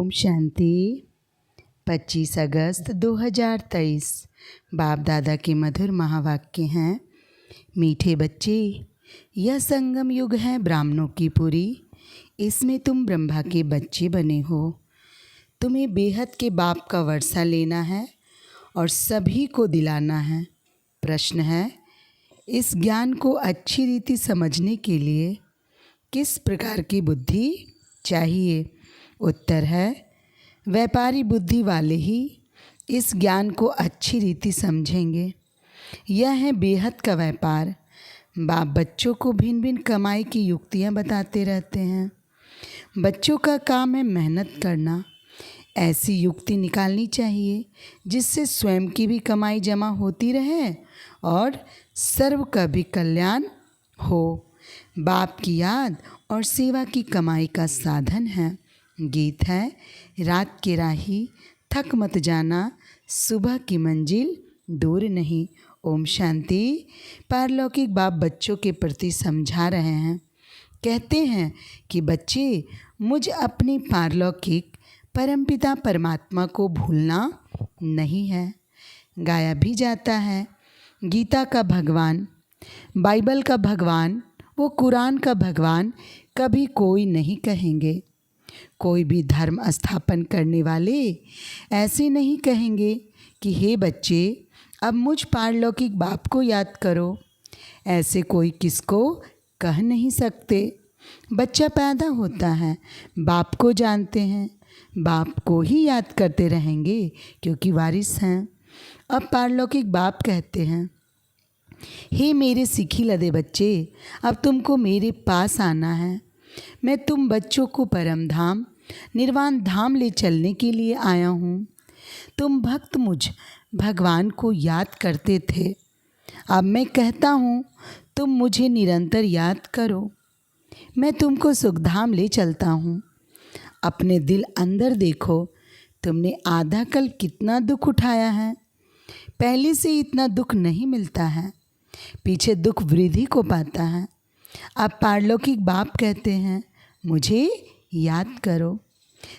ओम शांति। 25 अगस्त 2023 बाप दादा के मधुर महावाक्य हैं। मीठे बच्चे, यह संगम युग है ब्राह्मणों की पुरी। इसमें तुम ब्रह्मा के बच्चे बने हो। तुम्हें बेहद के बाप का वर्षा लेना है और सभी को दिलाना है। प्रश्न है, इस ज्ञान को अच्छी रीति समझने के लिए किस प्रकार की बुद्धि चाहिए? उत्तर है, व्यापारी बुद्धि वाले ही इस ज्ञान को अच्छी रीति समझेंगे। यह है बेहद का व्यापार। बाप बच्चों को भिन्न भिन्न कमाई की युक्तियाँ बताते रहते हैं। बच्चों का काम है मेहनत करना। ऐसी युक्ति निकालनी चाहिए जिससे स्वयं की भी कमाई जमा होती रहे और सर्व का भी कल्याण हो। बाप की याद और सेवा की कमाई का साधन है। गीत है, रात के राही थक मत जाना, सुबह की मंजिल दूर नहीं। ओम शांति। पारलौकिक बाप बच्चों के प्रति समझा रहे हैं। कहते हैं कि बच्चे, मुझ अपनी पारलौकिक परमपिता परमात्मा को भूलना नहीं है। गाया भी जाता है, गीता का भगवान, बाइबल का भगवान, वो कुरान का भगवान कभी कोई नहीं कहेंगे। कोई भी धर्म स्थापन करने वाले ऐसे नहीं कहेंगे कि हे बच्चे, अब मुझ पारलौकिक बाप को याद करो। ऐसे कोई किसको कह नहीं सकते। बच्चा पैदा होता है, बाप को जानते हैं, बाप को ही याद करते रहेंगे क्योंकि वारिस हैं। अब पारलौकिक बाप कहते हैं, हे मेरे सीखी लदे बच्चे, अब तुमको मेरे पास आना है। मैं तुम बच्चों को परम धाम निर्वाण धाम ले चलने के लिए आया हूँ। तुम भक्त मुझ भगवान को याद करते थे। अब मैं कहता हूँ, तुम मुझे निरंतर याद करो। मैं तुमको सुखधाम ले चलता हूँ। अपने दिल अंदर देखो, तुमने आधा कल कितना दुख उठाया है। पहले से इतना दुख नहीं मिलता है। पीछे दुख वृद्धि को पाता है। अब पारलौकिक बाप कहते हैं, मुझे याद करो।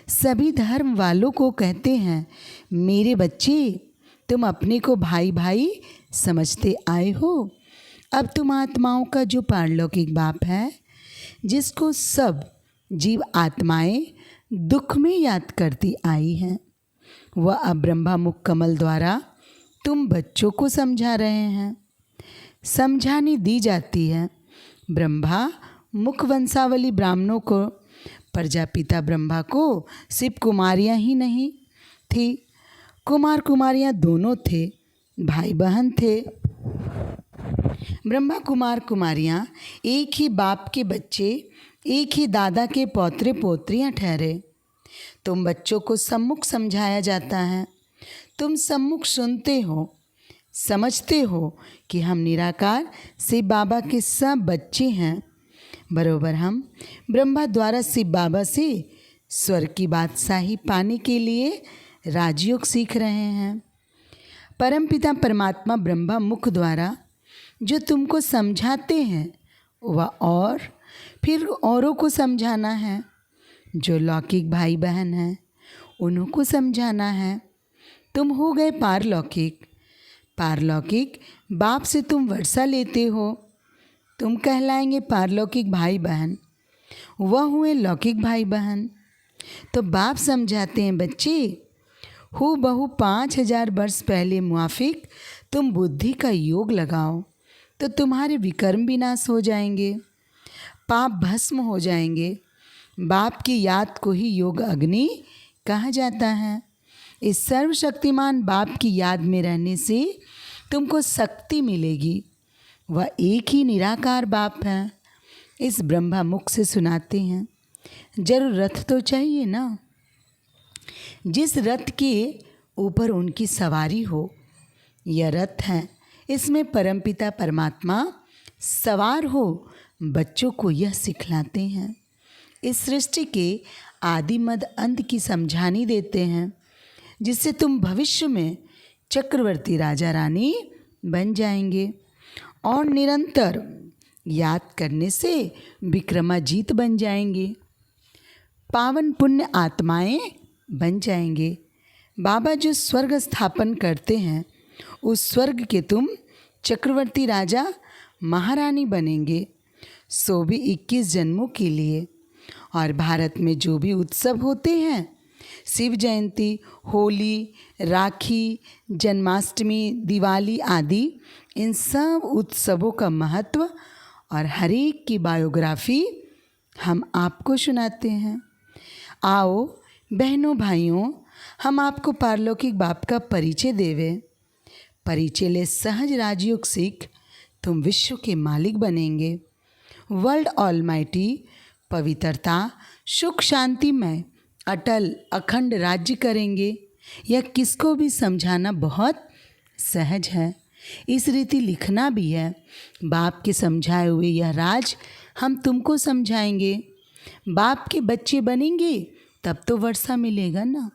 सभी धर्म वालों को कहते हैं, मेरे बच्चे, तुम अपने को भाई भाई समझते आए हो। अब तुम आत्माओं का जो पारलौकिक बाप है, जिसको सब जीव आत्माएं दुख में याद करती आई हैं, वह अब ब्रह्मा मुख कमल द्वारा तुम बच्चों को समझा रहे हैं। समझानी दी जाती है। ब्रह्मा मुख वंशावली ब्राह्मणों को, प्रजापिता ब्रह्मा को सिर्फ कुमारियाँ ही नहीं थी, कुमार कुमारियाँ दोनों थे, भाई बहन थे। ब्रह्मा कुमार कुमारियाँ एक ही बाप के बच्चे, एक ही दादा के पौत्रे पोत्रियाँ ठहरे। तुम बच्चों को सम्मुख समझाया जाता है। तुम सम्मुख सुनते हो, समझते हो कि हम निराकार शिव बाबा के सब बच्चे हैं। बरोबर हम ब्रह्मा द्वारा शिव बाबा से स्वर्ग की बादशाही पाने के लिए राजयोग सीख रहे हैं। परमपिता परमात्मा ब्रह्मा मुख द्वारा जो तुमको समझाते हैं, वह और फिर औरों को समझाना है। जो लौकिक भाई बहन हैं, उन्हों को समझाना है। तुम हो गए पारलौकिक। पारलौकिक बाप से तुम वर्षा लेते हो। तुम कहलाएंगे पारलौकिक भाई बहन, वह हुए लौकिक भाई बहन। तो बाप समझाते हैं, बच्चे, हू बहु 5000 वर्ष पहले मुआफिक तुम बुद्धि का योग लगाओ तो तुम्हारे विकर्म विनाश हो जाएंगे, पाप भस्म हो जाएंगे। बाप की याद को ही योग अग्नि कहा जाता है। इस सर्वशक्तिमान बाप की याद में रहने से तुमको शक्ति मिलेगी। वह एक ही निराकार बाप है। इस ब्रह्मा मुख से सुनाते हैं। जरूर रथ तो चाहिए ना, जिस रथ के ऊपर उनकी सवारी हो। यह रथ है, इसमें परमपिता परमात्मा सवार हो बच्चों को यह सिखलाते हैं। इस सृष्टि के आदि मद अंत की समझानी देते हैं, जिससे तुम भविष्य में चक्रवर्ती राजा रानी बन जाएंगे और निरंतर याद करने से विक्रमाजीत बन जाएंगे। पावन पुण्य आत्माएं बन जाएंगे। बाबा जो स्वर्ग स्थापन करते हैं उस स्वर्ग के तुम चक्रवर्ती राजा महारानी बनेंगे, सो भी 21 जन्मों के लिए। और भारत में जो भी उत्सव होते हैं, शिव जयंती, होली, राखी, जन्माष्टमी, दिवाली आदि, इन सब उत्सवों का महत्व और हर एक की बायोग्राफी हम आपको सुनाते हैं। आओ बहनों भाइयों, हम आपको पारलौकिक बाप का परिचय देवे। परिचय ले सहज राजयोग सीख, तुम विश्व के मालिक बनेंगे। वर्ल्ड ऑलमाइटी पवित्रता, सुख, शांतिमय, अटल, अखंड राज्य करेंगे। यह किसको भी समझाना बहुत सहज है, इस रीति लिखना भी है। बाप के समझाए हुए यह राज हम तुमको समझाएंगे। बाप के बच्चे बनेंगे तब तो वर्षा मिलेगा ना।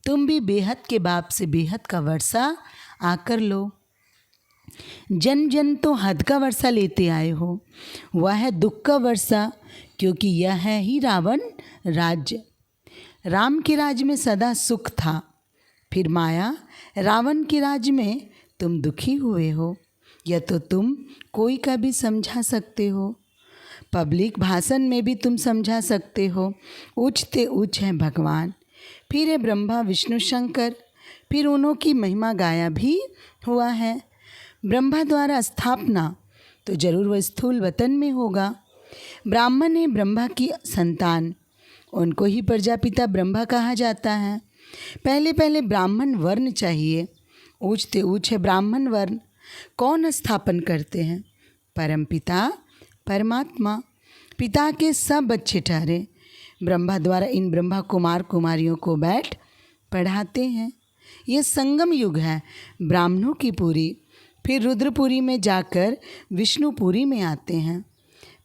तुम भी बेहद के बाप से बेहद का वर्षा आकर लो। जन जन तो हद का वर्षा लेते आए हो, वह है दुख का वर्षा, क्योंकि यह है ही रावण राज्य। राम के राज में सदा सुख था, फिर माया रावण के राज में तुम दुखी हुए हो। यह तो तुम कोई का भी समझा सकते हो, पब्लिक भाषण में भी तुम समझा सकते हो। उच्चते उच्च है भगवान, फिर है ब्रह्मा विष्णु शंकर, फिर उन्हों की महिमा गाया भी हुआ है। ब्रह्मा द्वारा स्थापना तो जरूर वह स्थूल वतन में होगा। ब्राह्मण है ब्रह्मा की संतान, उनको ही प्रजापिता ब्रह्मा कहा जाता है। पहले पहले ब्राह्मण वर्ण चाहिए, ऊंचते ऊंच है ब्राह्मण वर्ण। कौन स्थापन करते हैं? परमपिता परमात्मा। पिता के सब बच्चे ठहरे, ब्रह्मा द्वारा इन ब्रह्मा कुमार कुमारियों को बैठ पढ़ाते हैं। यह संगम युग है ब्राह्मणों की पूरी, फिर रुद्रपुरी में जाकर विष्णुपुरी में आते हैं।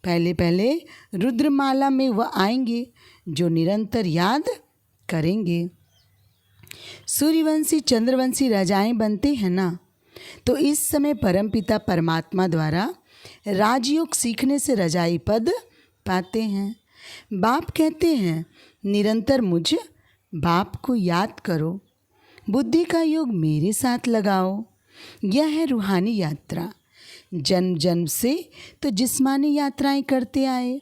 पहले पहले रुद्रमाला में वह आएंगे जो निरंतर याद करेंगे। सूर्यवंशी चंद्रवंशी राजाएं बनते हैं ना, तो इस समय परमपिता परमात्मा द्वारा राजयोग सीखने से रजाई पद पाते हैं। बाप कहते हैं निरंतर मुझ बाप को याद करो, बुद्धि का योग मेरे साथ लगाओ। यह है रूहानी यात्रा। जन्म जन्म से तो जिस्मानी यात्राएं करते आए,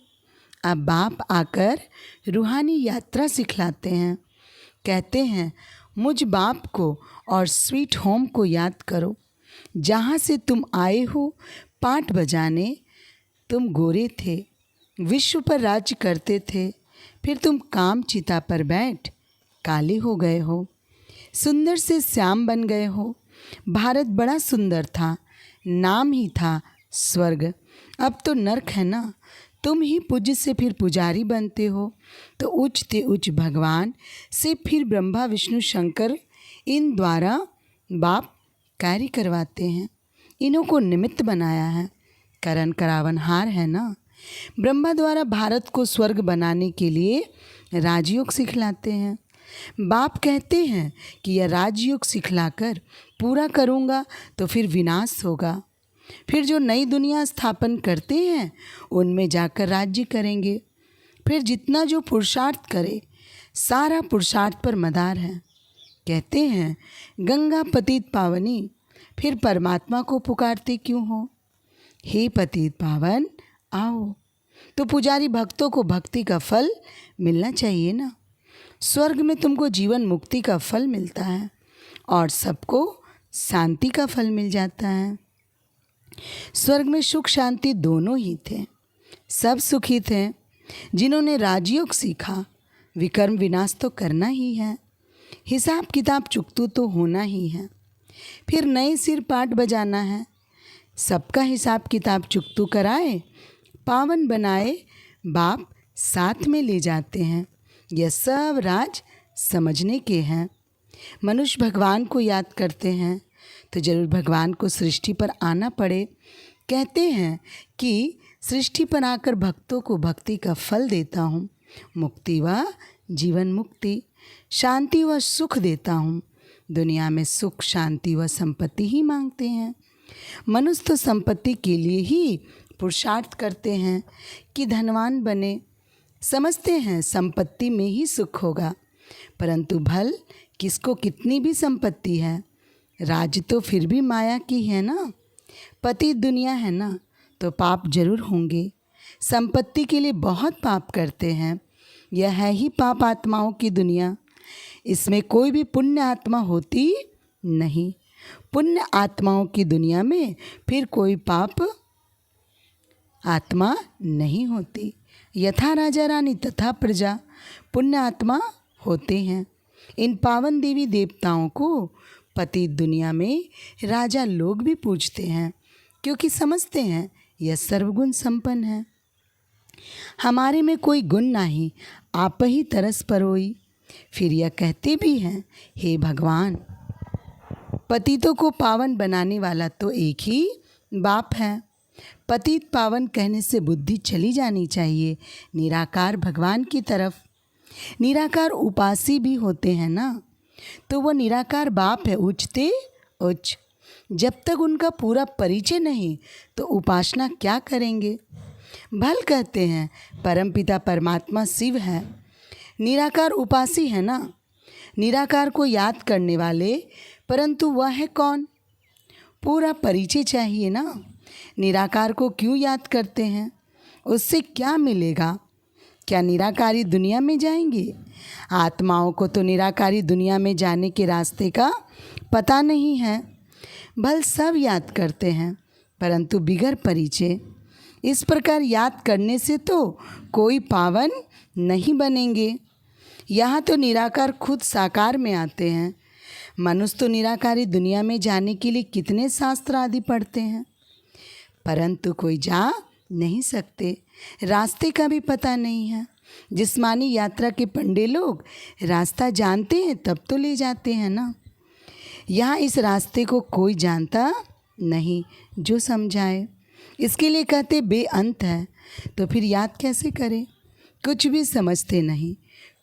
अब बाप आकर रूहानी यात्रा सिखलाते हैं। कहते हैं मुझ बाप को और स्वीट होम को याद करो, जहाँ से तुम आए हो। पाठ बजाने तुम गोरे थे, विश्व पर राज्य करते थे, फिर तुम काम चिता पर बैठ काले हो गए हो, सुंदर से श्याम बन गए हो। भारत बड़ा सुंदर था, नाम ही था स्वर्ग, अब तो नरक है ना। तुम ही पूज्य से फिर पुजारी बनते हो, तो उच्चते उच्च भगवान से फिर ब्रह्मा विष्णु शंकर, इन द्वारा बाप कार्य करवाते हैं। इन्हों को निमित्त बनाया है, करण करावनहार है ना। ब्रह्मा द्वारा भारत को स्वर्ग बनाने के लिए राजयोग सिखलाते हैं। बाप कहते हैं कि यह राजयोग सिखलाकर पूरा करूँगा तो फिर विनाश होगा, फिर जो नई दुनिया स्थापन करते हैं उनमें जाकर राज्य करेंगे। फिर जितना जो पुरुषार्थ करे सारा पुरुषार्थ पर मदार है। कहते हैं गंगा पतित पावनी, फिर परमात्मा को पुकारते क्यों हो? हे पतित पावन आओ। तो पुजारी भक्तों को भक्ति का फल मिलना चाहिए ना। स्वर्ग में तुमको जीवन मुक्ति का फल मिलता है और सबको शांति का फल मिल जाता है। स्वर्ग में सुख शांति दोनों ही थे, सब सुखी थे। जिन्होंने राजयोग सीखा, विकर्म विनाश तो करना ही है, हिसाब किताब चुकतू तो होना ही है, फिर नए सिर पाठ बजाना है। सबका हिसाब किताब चुकतू कराए, पावन बनाए, बाप साथ में ले जाते हैं। यह सब राज समझने के हैं। मनुष्य भगवान को याद करते हैं तो जरूर भगवान को सृष्टि पर आना पड़े। कहते हैं कि सृष्टि पर आकर भक्तों को भक्ति का फल देता हूँ, मुक्ति व जीवन मुक्ति, शांति व सुख देता हूँ। दुनिया में सुख शांति व संपत्ति ही मांगते हैं। मनुष्य तो संपत्ति के लिए ही पुरुषार्थ करते हैं कि धनवान बने, समझते हैं संपत्ति में ही सुख होगा, परंतु भल किसको कितनी भी संपत्ति है, राज तो फिर भी माया की है ना। पति दुनिया है ना, तो पाप जरूर होंगे। संपत्ति के लिए बहुत पाप करते हैं। यह है ही पाप आत्माओं की दुनिया। इसमें कोई भी पुण्य आत्मा होती नहीं। पुण्य आत्माओं की दुनिया में फिर कोई पाप आत्मा नहीं होती। यथा राजा रानी तथा प्रजा पुण्य आत्मा होते हैं। इन पावन देवी देवताओं को पति दुनिया में राजा लोग भी पूजते हैं, क्योंकि समझते हैं यह सर्वगुण संपन्न है। हमारे में कोई गुण नहीं, आप ही तरस परोई। फिर यह कहते भी हैं, हे भगवान, पतितों को पावन बनाने वाला तो एक ही बाप है। पतित पावन कहने से बुद्धि चली जानी चाहिए निराकार भगवान की तरफ। निराकार उपासी भी होते हैं ना, तो वो निराकार बाप है, उच्चते उच्च। जब तक उनका पूरा परिचय नहीं तो उपासना क्या करेंगे। भल कहते हैं परमपिता परमात्मा शिव है, निराकार उपासी है ना। निराकार को याद करने वाले, परंतु वह है कौन, पूरा परिचय चाहिए ना। निराकार को क्यों याद करते हैं, उससे क्या मिलेगा। क्या निराकारी दुनिया में जाएंगे। आत्माओं को तो निराकारी दुनिया में जाने के रास्ते का पता नहीं है। भल सब याद करते हैं, परंतु बिगर परिचय। इस प्रकार याद करने से तो कोई पावन नहीं बनेंगे। यहाँ तो निराकार खुद साकार में आते हैं। मनुष्य तो निराकारी दुनिया में जाने के लिए कितने शास्त्र आदि पढ़ते हैं, परंतु कोई जा नहीं सकते। रास्ते का भी पता नहीं है। जिस्मानी यात्रा के पंडे लोग रास्ता जानते हैं तब तो ले जाते हैं ना। यहाँ इस रास्ते को कोई जानता नहीं जो समझाए। इसके लिए कहते बेअंत है, तो फिर याद कैसे करें। कुछ भी समझते नहीं।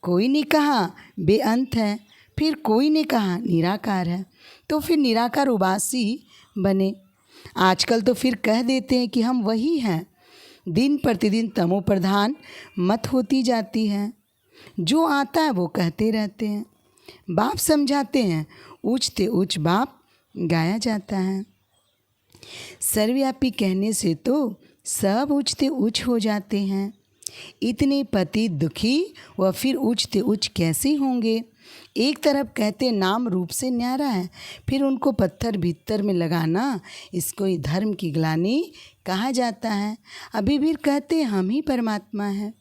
कोई ने कहा बेअंत है, फिर कोई ने कहा निराकार है, तो फिर निराकार उपासी बने। आजकल तो फिर कह देते हैं कि हम वही हैं। दिन प्रतिदिन तमो प्रधान मत होती जाती है। जो आता है वो कहते रहते हैं। बाप समझाते हैं, ऊंचते ऊंच बाप गाया जाता है। सर्वव्यापी कहने से तो सब ऊंचते ऊंच हो जाते हैं। इतने पति दुखी व फिर ऊंचते ऊंच कैसे होंगे। एक तरफ कहते नाम रूप से न्यारा है, फिर उनको पत्थर भीतर में लगाना, इसको ही धर्म की ग्लानि कहा जाता है। अभी भी कहते हम ही परमात्मा हैं।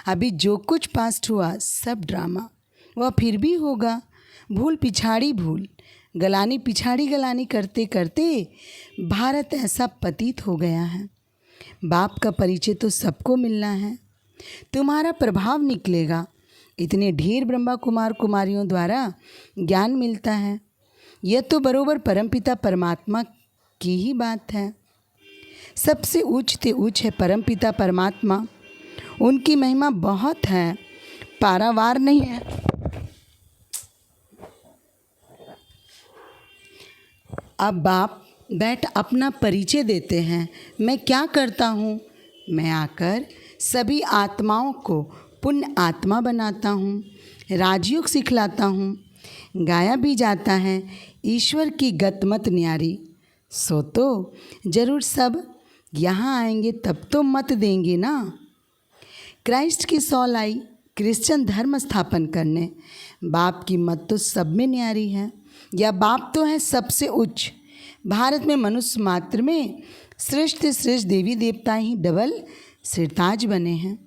अभी जो कुछ पास्ट हुआ सब ड्रामा, वह फिर भी होगा। भूल पिछाड़ी भूल, गलानी पिछाड़ी गलानी करते करते भारत ऐसा पतित हो गया है। बाप का परिचय तो सबको मिलना है। तुम्हारा प्रभाव निकलेगा। इतने ढेर ब्रह्मा कुमार कुमारियों द्वारा ज्ञान मिलता है। यह तो बरोबर परमपिता परमात्मा की ही बात है। सबसे ऊंचते ऊंच है परमपिता परमात्मा। उनकी महिमा बहुत है, पारावार नहीं है। अब बाप बैठ अपना परिचय देते हैं। मैं क्या करता हूँ। मैं आकर सभी आत्माओं को पुण्य आत्मा बनाता हूँ, राजयोग सिखलाता हूँ। गाया भी जाता है, ईश्वर की गतमत न्यारी। सो तो जरूर सब यहाँ आएंगे, तब तो मत देंगे ना। क्राइस्ट की सौल आई क्रिश्चियन धर्म स्थापन करने। बाप की मत तो सब में न्यारी है। यह बाप तो है सबसे उच्च। भारत में मनुष्य मात्र में श्रेष्ठ से श्रेष्ठ देवी देवता ही डबल सिरताज बने हैं।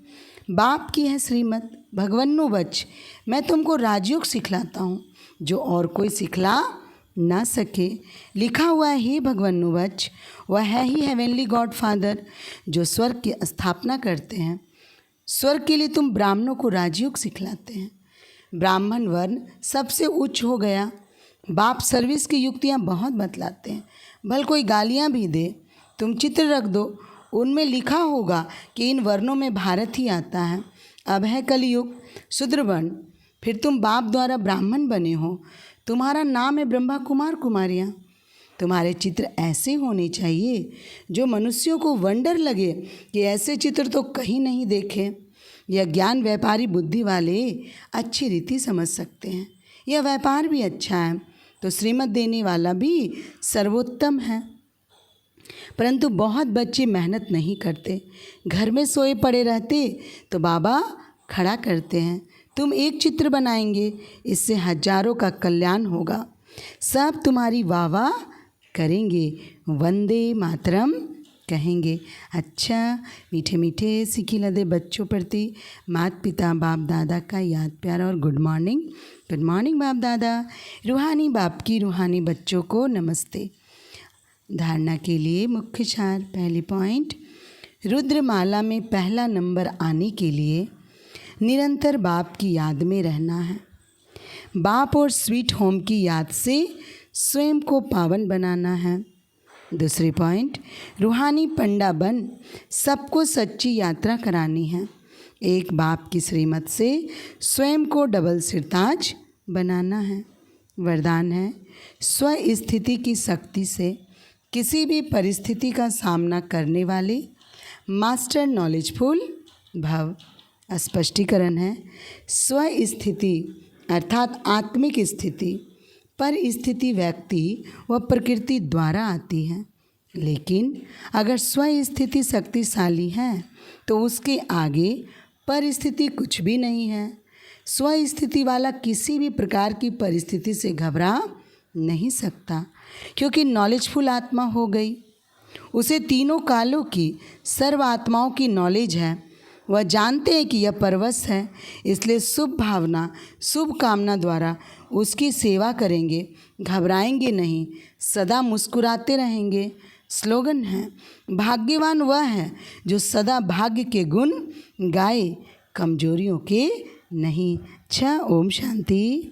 बाप की है श्रीमत, भगवन्नो बच। मैं तुमको राजयोग सिखलाता हूँ जो और कोई सिखला ना सके। लिखा हुआ है, हे भगवन्नो बच। वह है ही हेवनली गॉड फादर जो स्वर्ग की स्थापना करते हैं। स्वर्ग के लिए तुम ब्राह्मणों को राजयोग सिखलाते हैं। ब्राह्मण वर्ण सबसे उच्च हो गया। बाप सर्विस की युक्तियाँ बहुत बतलाते हैं। भल कोई गालियाँ भी दे, तुम चित्र रख दो, उनमें लिखा होगा कि इन वर्णों में भारत ही आता है। अब है कलयुग शूद्र वर्ण, फिर तुम बाप द्वारा ब्राह्मण बने हो। तुम्हारा नाम है ब्रह्मा कुमार कुमारियाँ। तुम्हारे चित्र ऐसे होने चाहिए जो मनुष्यों को वंडर लगे कि ऐसे चित्र तो कहीं नहीं देखे। यह ज्ञान व्यापारी बुद्धि वाले अच्छी रीति समझ सकते हैं। यह व्यापार भी अच्छा है तो श्रीमत देने वाला भी सर्वोत्तम है। परंतु बहुत बच्चे मेहनत नहीं करते, घर में सोए पड़े रहते तो बाबा खड़ा करते हैं, तुम एक चित्र बनाएंगे, इससे हजारों का कल्याण होगा, सब तुम्हारी वाह वाह करेंगे, वंदे मातरम कहेंगे। अच्छा मीठे मीठे सिखी लदे बच्चों प्रति माता पिता बाप दादा का याद प्यार और गुड मॉर्निंग। गुड मॉर्निंग बाप दादा। रूहानी बाप की रूहानी बच्चों को नमस्ते। धारणा के लिए मुख्य सार। पहली पॉइंट, रुद्रमाला में पहला नंबर आने के लिए निरंतर बाप की याद में रहना है। बाप और स्वीट होम की याद से स्वयं को पावन बनाना है। दूसरी पॉइंट, रूहानी पंडा बन सबको सच्ची यात्रा करानी है। एक बाप की श्रीमत से स्वयं को डबल सिरताज बनाना है। वरदान है, स्व स्थिति की शक्ति से किसी भी परिस्थिति का सामना करने वाले मास्टर नॉलेजफुल भव। स्पष्टीकरण है, स्व स्थिति अर्थात आत्मिक स्थिति, परिस्थिति व्यक्ति व प्रकृति द्वारा आती है, लेकिन अगर स्व स्थिति शक्तिशाली है तो उसके आगे परिस्थिति कुछ भी नहीं है। स्व स्थिति वाला किसी भी प्रकार की परिस्थिति से घबरा नहीं सकता, क्योंकि नॉलेजफुल आत्मा हो गई। उसे तीनों कालों की सर्व आत्माओं की नॉलेज है। वह जानते हैं कि यह परवश है, इसलिए शुभ भावना शुभ कामना द्वारा उसकी सेवा करेंगे, घबराएंगे नहीं, सदा मुस्कुराते रहेंगे। स्लोगन है, भाग्यवान वह है जो सदा भाग्य के गुण गाए, कमजोरियों के नहीं। अच्छा, ओम शांति।